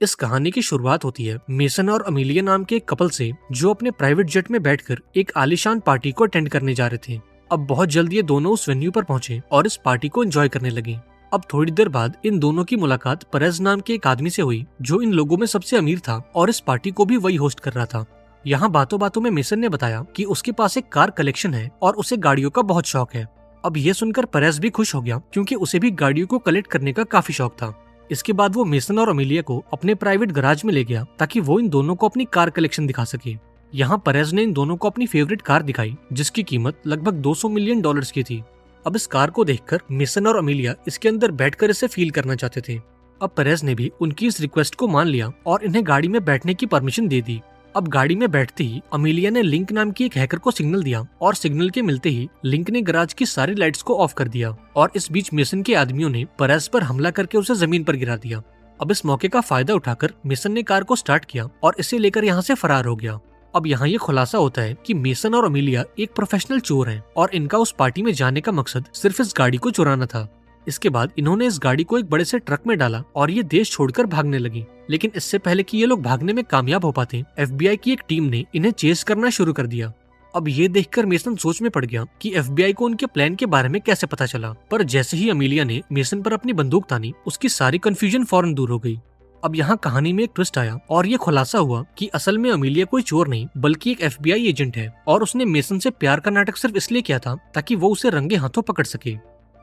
इस कहानी की शुरुआत होती है मेसन और अमीलिया नाम के एक कपल से, जो अपने प्राइवेट जेट में बैठकर एक आलीशान पार्टी को अटेंड करने जा रहे थे। अब बहुत जल्द ये दोनों उस वेन्यू पर पहुंचे और इस पार्टी को एंजॉय करने लगे। अब थोड़ी देर बाद इन दोनों की मुलाकात परez नाम के एक आदमी से हुई, जो इन लोगों में सबसे अमीर था और इस पार्टी को भी वही होस्ट कर रहा था। यहाँ बातों बातों में मेसन ने बताया कि उसके पास एक कार कलेक्शन है और उसे गाड़ियों का बहुत शौक है। अब ये सुनकर परez भी खुश हो गया, क्योंकि उसे भी गाड़ियों को कलेक्ट करने का काफी शौक था। इसके बाद वो मेसन और अमीलिया को अपने प्राइवेट गराज में ले गया ताकि वो इन दोनों को अपनी कार कलेक्शन दिखा सके। यहाँ परez ने इन दोनों को अपनी फेवरेट कार दिखाई, जिसकी कीमत लगभग $200 मिलियन की थी। अब इस कार को देखकर मेसन और अमीलिया इसके अंदर बैठकर इसे फील करना चाहते थे। अब परez ने भी उनकी इस रिक्वेस्ट को मान लिया और इन्हें गाड़ी में बैठने की परमिशन दे दी। अब गाड़ी में बैठते ही अमीलिया ने लिंक नाम की एक हैकर को सिग्नल दिया और सिग्नल के मिलते ही लिंक ने गराज की सारी लाइट्स को ऑफ कर दिया और इस बीच मेसन के आदमियों ने परez पर हमला करके उसे जमीन पर गिरा दिया। अब इस मौके का फायदा उठाकर मेसन ने कार को स्टार्ट किया और इसे लेकर यहाँ से फरार हो गया। अब यहाँ ये खुलासा होता है कि मेसन और अमीलिया एक प्रोफेशनल चोर हैं और इनका उस पार्टी में जाने का मकसद सिर्फ इस गाड़ी को चुराना था। इसके बाद इन्होंने इस गाड़ी को एक बड़े से ट्रक में डाला और ये देश छोड़कर भागने लगी। लेकिन इससे पहले कि ये लोग भागने में कामयाब हो पाते, FBI की एक टीम ने इन्हें चेस करना शुरू कर दिया। अब ये देखकर मेसन सोच में पड़ गया कि FBI को उनके प्लान के बारे में कैसे पता चला, पर जैसे ही अमीलिया ने मेसन पर अपनी बंदूक तानी, उसकी सारी कंफ्यूजन फौरन दूर हो गई। अब यहाँ कहानी में एक ट्विस्ट आया और ये खुलासा हुआ कि असल में अमीलिया कोई चोर नहीं बल्कि एक FBI एजेंट है और उसने मेसन से प्यार का नाटक सिर्फ इसलिए किया था ताकि वो उसे रंगे हाथों पकड़ सके।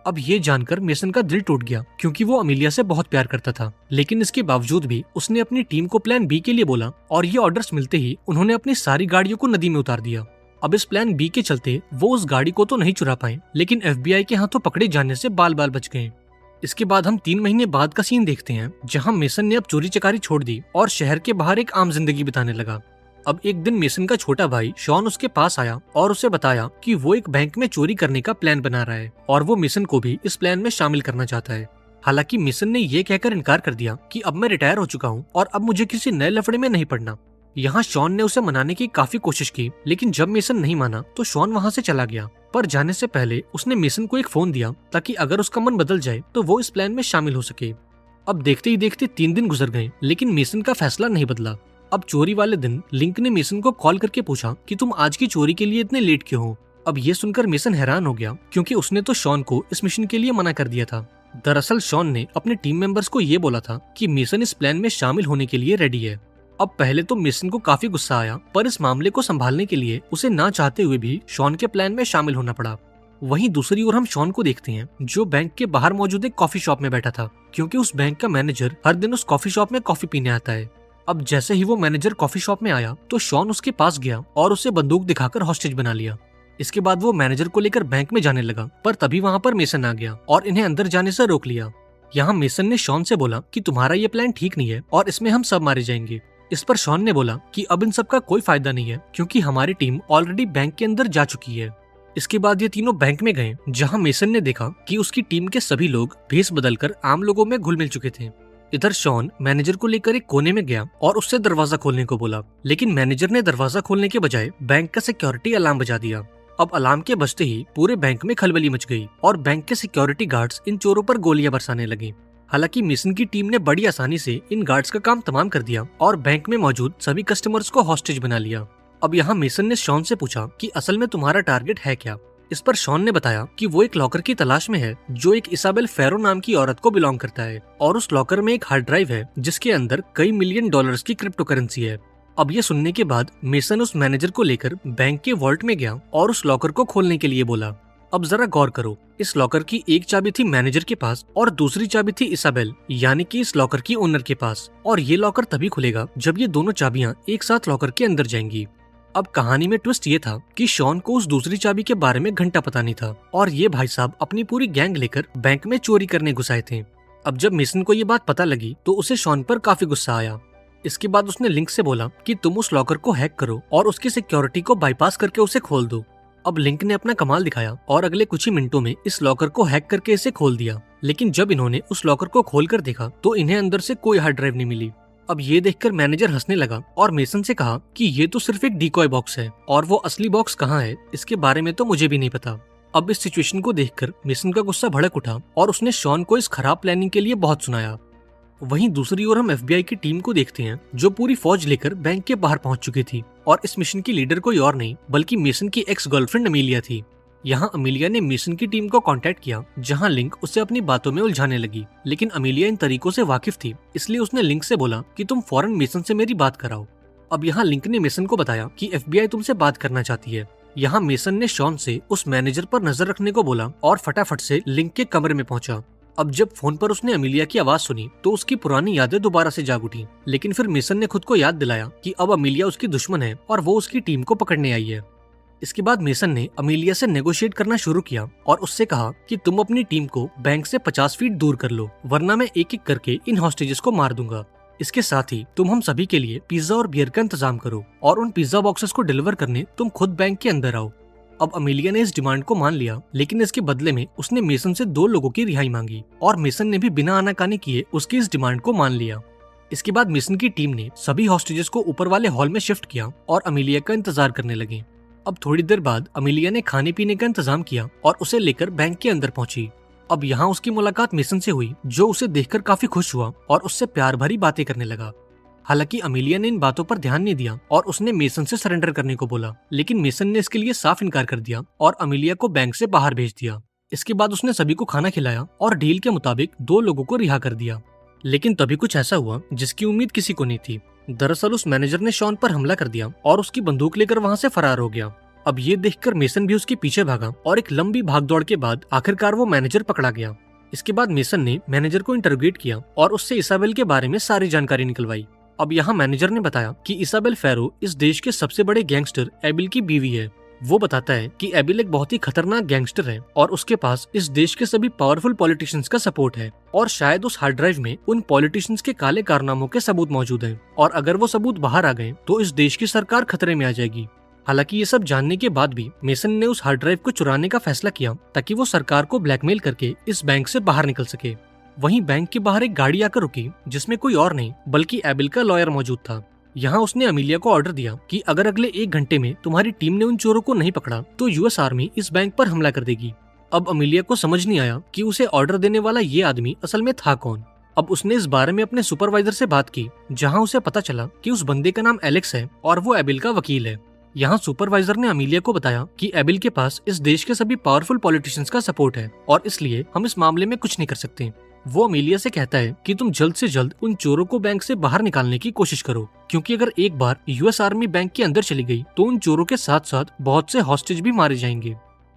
अब ये जानकर मेसन का दिल टूट गया, क्योंकि वो अमीलिया से बहुत प्यार करता था। लेकिन इसके बावजूद भी उसने अपनी टीम को प्लान बी के लिए बोला और ये ऑर्डर्स मिलते ही उन्होंने अपनी सारी गाड़ियों को नदी में उतार दिया। अब इस प्लान बी के चलते वो उस गाड़ी को तो नहीं चुरा पाए, लेकिन FBI के हाथों पकड़े जाने से बाल बाल बच गए। इसके बाद हम 3 महीने बाद का सीन देखते हैं, जहाँ मेसन ने अब चोरी चकारी छोड़ दी और शहर के बाहर एक आम जिंदगी बिताने लगा। अब एक दिन मेसन का छोटा भाई शॉन उसके पास आया और उसे बताया कि वो एक बैंक में चोरी करने का प्लान बना रहा है और वो मेसन को भी इस प्लान में शामिल करना चाहता है। हालांकि मेसन ने ये कहकर इनकार कर दिया कि अब मैं रिटायर हो चुका हूँ और अब मुझे किसी नए लफड़े में नहीं पड़ना। यहाँ शॉन ने उसे मनाने की काफी कोशिश की, लेकिन जब मेसन नहीं माना तो शॉन वहाँ से चला गया। पर जाने से पहले उसने मेसन को एक फोन दिया ताकि अगर उसका मन बदल जाए तो वो इस प्लान में शामिल हो सके। अब देखते ही देखते 3 दिन गुजर गए, लेकिन मेसन का फैसला नहीं बदला। अब चोरी वाले दिन लिंक ने मेसन को कॉल करके पूछा कि तुम आज की चोरी के लिए इतने लेट क्यों हो। अब ये सुनकर मेसन हैरान हो गया, क्योंकि उसने तो शॉन को इस मिशन के लिए मना कर दिया था। दरअसल शॉन ने अपने टीम मेंबर्स को ये बोला था कि मेसन इस प्लान में शामिल होने के लिए रेडी है। अब पहले तो मेसन को काफी गुस्सा आया, पर इस मामले को संभालने के लिए उसे ना चाहते हुए भी शॉन के प्लान में शामिल होना पड़ा। वहीं दूसरी ओर हम शॉन को देखते हैं, जो बैंक के बाहर मौजूद एक कॉफी शॉप में बैठा था, क्योंकि उस बैंक का मैनेजर हर दिन उस कॉफी शॉप में कॉफी पीने आता है। अब जैसे ही वो मैनेजर कॉफी शॉप में आया तो शॉन उसके पास गया और उसे बंदूक दिखाकर हॉस्टेज बना लिया। इसके बाद वो मैनेजर को लेकर बैंक में जाने लगा, पर तभी वहाँ पर मेसन आ गया और इन्हें अंदर जाने से रोक लिया। यहाँ मेसन ने शॉन से बोला कि तुम्हारा ये प्लान ठीक नहीं है और इसमें हम सब मारे जाएंगे। इस पर शॉन ने बोला कि अब इन सब का कोई फायदा नहीं है, क्योंकि हमारी टीम ऑलरेडी बैंक के अंदर जा चुकी है। इसके बाद ये तीनों बैंक में गए, जहाँ मेसन ने देखा कि उसकी टीम के सभी लोग भेस बदलकर आम लोगों में घुल मिल चुके थे। इधर शॉन मैनेजर को लेकर एक कोने में गया और उससे दरवाजा खोलने को बोला, लेकिन मैनेजर ने दरवाजा खोलने के बजाय बैंक का सिक्योरिटी अलार्म बजा दिया। अब अलार्म के बजते ही पूरे बैंक में खलबली मच गई और बैंक के सिक्योरिटी गार्ड्स इन चोरों पर गोलियां बरसाने लगे। हालांकि मेसन की टीम ने बड़ी आसानी से इन गार्ड्स का काम तमाम कर दिया और बैंक में मौजूद सभी कस्टमर्स को हॉस्टेज बना लिया। अब यहाँ मेसन ने शॉन से पूछा कि असल में तुम्हारा टारगेट है क्या। इस पर शॉन ने बताया कि वो एक लॉकर की तलाश में है, जो एक इसाबेल फेरो नाम की औरत को बिलोंग करता है और उस लॉकर में एक हार्ड ड्राइव है जिसके अंदर कई मिलियन डॉलर्स की क्रिप्टो करेंसी है। अब ये सुनने के बाद मेसन उस मैनेजर को लेकर बैंक के वॉल्ट में गया और उस लॉकर को खोलने के लिए बोला। अब जरा गौर करो, इस लॉकर की एक चाबी थी मैनेजर के पास और दूसरी चाबी थी इसाबेल, यानी कि इस लॉकर की ओनर के पास, और ये लॉकर तभी खुलेगा जब ये दोनों चाबियां एक साथ लॉकर के अंदर जाएंगी। अब कहानी में ट्विस्ट ये था कि शॉन को उस दूसरी चाबी के बारे में घंटा पता नहीं था और ये भाई साहब अपनी पूरी गैंग लेकर बैंक में चोरी करने घुस आए थे। अब जब मेसन को ये बात पता लगी तो उसे शॉन पर काफी गुस्सा आया। इसके बाद उसने लिंक से बोला कि तुम उस लॉकर को हैक करो और उसकी सिक्योरिटी को बाईपास करके उसे खोल दो। अब लिंक ने अपना कमाल दिखाया और अगले कुछ ही मिनटों में इस लॉकर को हैक करके इसे खोल दिया। लेकिन जब इन्होंने उस लॉकर को खोलकर देखा तो इन्हें अंदर से कोई हार्ड ड्राइव नहीं मिली। अब ये देखकर मैनेजर हंसने लगा और मेसन से कहा कि ये तो सिर्फ एक डिकॉय बॉक्स है और वो असली बॉक्स कहाँ है इसके बारे में तो मुझे भी नहीं पता। अब इस सिचुएशन को देखकर मेसन का गुस्सा भड़क उठा और उसने शॉन को इस खराब प्लानिंग के लिए बहुत सुनाया। वहीं दूसरी ओर हम एफबीआई की टीम को देखते हैं जो पूरी फौज लेकर बैंक के बाहर पहुंच चुकी थी और इस मिशन की लीडर कोई और नहीं बल्कि मेसन की एक्स गर्लफ्रेंड अमीलिया थी। यहाँ अमीलिया ने मेसन की टीम को कांटेक्ट किया जहाँ लिंक उसे अपनी बातों में उलझाने लगी, लेकिन अमीलिया इन तरीकों से वाकिफ थी इसलिए उसने लिंक से बोला कि तुम फौरन मेसन से मेरी बात कराओ। अब यहाँ लिंक ने मेसन को बताया कि एफबीआई तुमसे बात करना चाहती है। यहाँ मेसन ने शॉन से उस मैनेजर पर नजर रखने को बोला और फटाफट से लिंक के कमरे में पहुंचा। अब जब फोन पर उसने अमीलिया की आवाज सुनी तो उसकी पुरानी यादें दोबारा से जाग उठी, लेकिन फिर मेसन ने खुद को याद दिलाया कि अब अमीलिया उसकी दुश्मन है और वो उसकी टीम को पकड़ने आई है। इसके बाद मेसन ने अमीलिया से नेगोशिएट करना शुरू किया और उससे कहा कि तुम अपनी टीम को बैंक से 50 फीट दूर कर लो, वरना मैं एक एक करके इन हॉस्टेजेस को मार दूंगा। इसके साथ ही तुम हम सभी के लिए पिज्जा और बियर का इंतजाम करो और उन पिज्जा बॉक्सेस को डिलीवर करने तुम खुद बैंक के अंदर आओ। अब अमीलिया ने इस डिमांड को मान लिया, लेकिन इसके बदले में उसने मेसन से 2 लोगों की रिहाई मांगी और मेसन ने भी बिना आनाकानी किए उसकी इस डिमांड को मान लिया। इसके बाद मेसन की टीम ने सभी हॉस्टेजेस को ऊपर वाले हॉल में शिफ्ट किया और अमीलिया का इंतजार करने लगे। अब थोड़ी देर बाद अमीलिया ने खाने पीने का इंतजाम किया और उसे लेकर बैंक के अंदर पहुंची। अब यहाँ उसकी मुलाकात मेसन से हुई जो उसे देखकर काफी खुश हुआ और उससे प्यार भरी बातें करने लगा। हालांकि अमीलिया ने इन बातों पर ध्यान नहीं दिया और उसने मेसन से सरेंडर करने को बोला, लेकिन मेसन ने इसके लिए साफ इनकार कर दिया और अमीलिया को बैंक से बाहर भेज दिया। इसके बाद उसने सभी को खाना खिलाया और डील के मुताबिक 2 लोगों को रिहा कर दिया। लेकिन तभी कुछ ऐसा हुआ जिसकी उम्मीद किसी को नहीं थी। दरअसल उस मैनेजर ने शॉन पर हमला कर दिया और उसकी बंदूक लेकर वहाँ से फरार हो गया। अब ये देखकर मेसन भी उसके पीछे भागा और एक लंबी भागदौड़ के बाद आखिरकार वो मैनेजर पकड़ा गया। इसके बाद मेसन ने मैनेजर को इंटरोगेट किया और उससे इसाबेल के बारे में सारी जानकारी निकलवाई। अब यहाँ मैनेजर ने बताया कि इसाबेल फेरो इस देश के सबसे बड़े गैंगस्टर एबिल की बीवी है। वो बताता है कि एबिल एक बहुत ही खतरनाक गैंगस्टर है और उसके पास इस देश के सभी पावरफुल पॉलिटिशियंस का सपोर्ट है और शायद उस हार्ड ड्राइव में उन पॉलिटिशियंस के काले कारनामों के सबूत मौजूद हैं और अगर वो सबूत बाहर आ गए तो इस देश की सरकार खतरे में आ जाएगी। हालांकि ये सब जानने के बाद भी मेसन ने उस हार्ड ड्राइव को चुराने का फैसला किया ताकि वो सरकार को ब्लैकमेल करके इस बैंक से बाहर निकल सके। वहीं बैंक के बाहर एक गाड़ी आकर रुकी जिसमें कोई और नहीं बल्कि एबिल का लॉयर मौजूद था। यहाँ उसने अमीलिया को ऑर्डर दिया कि अगर अगले 1 घंटे में तुम्हारी टीम ने उन चोरों को नहीं पकड़ा तो यूएस आर्मी इस बैंक पर हमला कर देगी। अब अमीलिया को समझ नहीं आया कि उसे ऑर्डर देने वाला ये आदमी असल में था कौन। अब उसने इस बारे में अपने सुपरवाइजर से बात की जहाँ उसे पता चला कि उस बंदे का नाम एलेक्स है और वो एबिल का वकील है। यहाँ सुपरवाइजर ने अमीलिया को बताया कि एबिल के पास इस देश के सभी पावरफुल पॉलिटिशियंस का सपोर्ट है और इसलिए हम इस मामले में कुछ नहीं कर सकते। वो अमीलिया से कहता है कि तुम जल्द से जल्द उन चोरों को बैंक से बाहर निकालने की कोशिश करो, क्योंकि अगर एक बार यूएस आर्मी बैंक के अंदर चली गई तो उन चोरों के साथ साथ बहुत से हॉस्टेज भी मारे जाएंगे।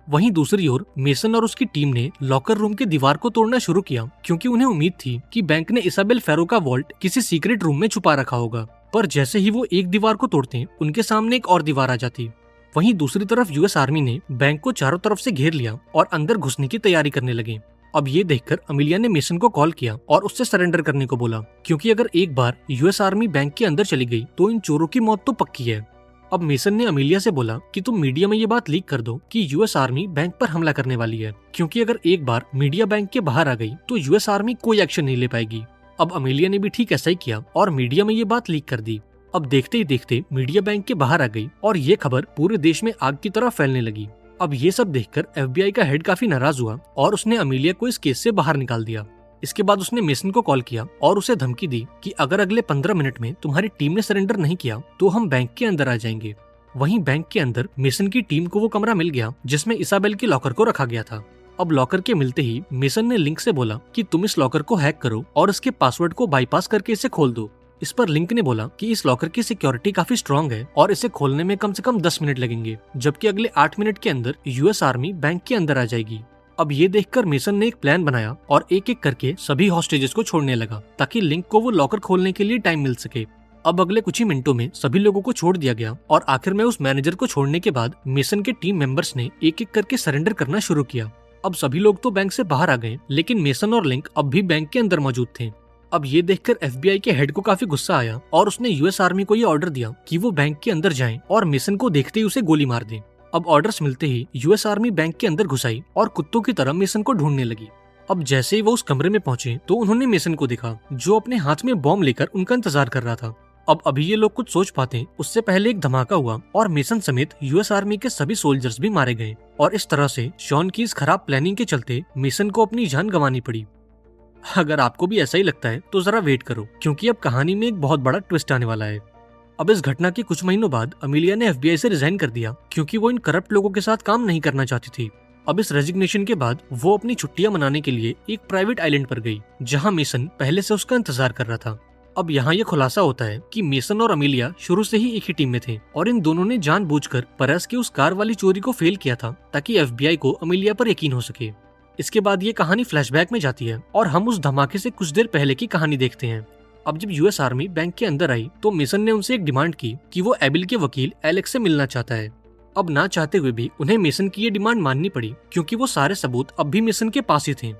वहीं दूसरी ओर मेसन और उसकी टीम ने लॉकर रूम के दीवार को तोड़ना शुरू किया क्योंकि उन्हें उम्मीद थी कि बैंक ने इसाबेल फेरो का वॉल्ट किसी सीक्रेट रूम में छुपा रखा होगा। पर जैसे ही वो एक दीवार को तोड़ते उनके सामने एक और दीवार आ जाती। वहीं दूसरी तरफ यूएस आर्मी ने बैंक को चारों तरफ से घेर लिया और अंदर घुसने की तैयारी करने लगे। अब ये देखकर अमीलिया ने मेसन को कॉल किया और उससे सरेंडर करने को बोला, क्योंकि अगर एक बार यूएस आर्मी बैंक के अंदर चली गई तो इन चोरों की मौत तो पक्की है। अब मेसन ने अमीलिया से बोला कि तुम मीडिया में ये बात लीक कर दो कि यूएस आर्मी बैंक पर हमला करने वाली है, क्योंकि अगर एक बार मीडिया बैंक के बाहर आ गई तो यूएस आर्मी कोई एक्शन नहीं ले पाएगी। अब अमीलिया ने भी ठीक ऐसा ही किया और मीडिया में ये बात लीक कर दी। अब देखते ही देखते मीडिया बैंक के बाहर आ गई और ये खबर पूरे देश में आग की तरह फैलने लगी। अब ये सब देखकर एफबीआई का हेड काफी नाराज हुआ और उसने अमीलिया को इस केस से बाहर निकाल दिया। इसके बाद उसने मेसन को कॉल किया और उसे धमकी दी कि अगर अगले 15 मिनट में तुम्हारी टीम ने सरेंडर नहीं किया तो हम बैंक के अंदर आ जाएंगे। वहीं बैंक के अंदर मेसन की टीम को वो कमरा मिल गया जिसमें इसाबेल के लॉकर को रखा गया था। अब लॉकर के मिलते ही मेसन ने लिंक से बोला कि तुम इस लॉकर को हैक करो और इसके पासवर्ड को बाईपास करके इसे खोल दो। इस पर लिंक ने बोला कि इस लॉकर की सिक्योरिटी काफी स्ट्रांग है और इसे खोलने में कम से कम 10 मिनट लगेंगे, जबकि अगले 8 मिनट के अंदर यूएस आर्मी बैंक के अंदर आ जाएगी। अब ये देखकर मेसन ने एक प्लान बनाया और एक एक करके सभी हॉस्टेजेस को छोड़ने लगा ताकि लिंक को वो लॉकर खोलने के लिए टाइम मिल सके। अब अगले कुछ ही मिनटों में सभी लोगों को छोड़ दिया गया और आखिर में उस मैनेजर को छोड़ने के बाद मेसन के टीम मेंबर्स ने एक एक करके सरेंडर करना शुरू किया। अब सभी लोग तो बैंक से बाहर आ गए, लेकिन मेसन और लिंक अब भी बैंक के अंदर मौजूद थे। अब ये देखकर एफबीआई के हेड को काफी गुस्सा आया और उसने यूएस आर्मी को ये ऑर्डर दिया कि वो बैंक के अंदर जाएं और मेसन को देखते ही उसे गोली मार दें। अब ऑर्डर्स मिलते ही यूएस आर्मी बैंक के अंदर घुस आई और कुत्तों की तरह मेसन को ढूंढने लगी। अब जैसे ही वो उस कमरे में पहुंचे तो उन्होंने मेसन को देखा जो अपने हाथ में बॉम्ब लेकर उनका इंतजार कर रहा था। अब अभी ये लोग कुछ सोच पाते उससे पहले एक धमाका हुआ और मेसन समेत यूएस आर्मी के सभी सोल्जर्स भी मारे गए और इस तरह से शॉन की इस खराब प्लानिंग के चलते मेसन को अपनी जान गंवानी पड़ी। अगर आपको भी ऐसा ही लगता है तो जरा वेट करो, क्योंकि अब कहानी में एक बहुत बड़ा ट्विस्ट आने वाला है। अब इस घटना के कुछ महीनों बाद अमीलिया ने FBI से रिजाइन कर दिया, क्योंकि वो इन करप्ट लोगों के साथ काम नहीं करना चाहती थी। अब इस रेजिग्नेशन के बाद वो अपनी छुट्टियां मनाने के लिए एक प्राइवेट आइलैंड पर गई, जहां मेसन पहले से उसका इंतजार कर रहा था। अब यहाँ ये खुलासा होता है कि मेसन और अमीलिया शुरू से ही एक ही टीम में थे और इन दोनों ने जानबूझकर परस की उस कार वाली चोरी को फेल किया था ताकि FBI को अमीलिया पर यकीन हो सके। इसके बाद ये कहानी फ्लैशबैक में जाती है और हम उस धमाके से कुछ देर पहले की कहानी देखते हैं। अब जब US आर्मी बैंक के अंदर आई तो मेसन ने उनसे एक डिमांड की कि वो एबिल के वकील एलेक्स से मिलना चाहता है। अब ना चाहते हुए भी उन्हें मेसन की ये डिमांड माननी पड़ी, क्योंकि वो सारे सबूत अब भी मेसन के पास ही थे।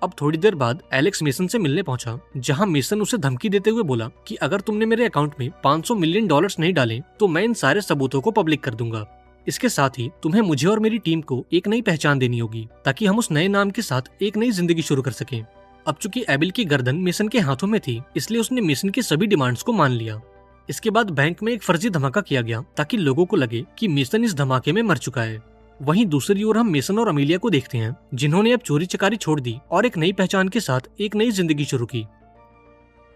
अब थोड़ी देर बाद एलेक्स मेसन से मिलने पहुंचा, जहां मेसन उसे धमकी देते हुए बोला कि अगर तुमने मेरे अकाउंट में $500 मिलियन नहीं डाले तो मैं इन सारे सबूतों को पब्लिक कर दूंगा। इसके साथ ही तुम्हें मुझे और मेरी टीम को एक नई पहचान देनी होगी, ताकि हम उस नए नाम के साथ एक नई जिंदगी शुरू कर सकें। अब चूंकि एबिल की गर्दन मेसन के हाथों में थी, इसलिए उसने मेसन की सभी डिमांड्स को मान लिया। इसके बाद बैंक में एक फर्जी धमाका किया गया ताकि लोगों को लगे कि मेसन इस धमाके में मर चुका है। वहीं दूसरी ओर हम मेसन और अमीलिया को देखते हैं, जिन्होंने अब चोरी चकारी छोड़ दी और एक नई पहचान के साथ एक नई जिंदगी शुरू की।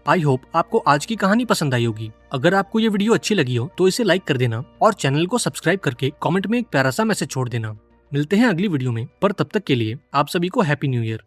आई होप आपको आज की कहानी पसंद आई होगी। अगर आपको ये वीडियो अच्छी लगी हो तो इसे लाइक कर देना और चैनल को सब्सक्राइब करके कमेंट में एक प्यारा सा मैसेज छोड़ देना। मिलते हैं अगली वीडियो में, पर तब तक के लिए आप सभी को हैप्पी न्यू ईयर।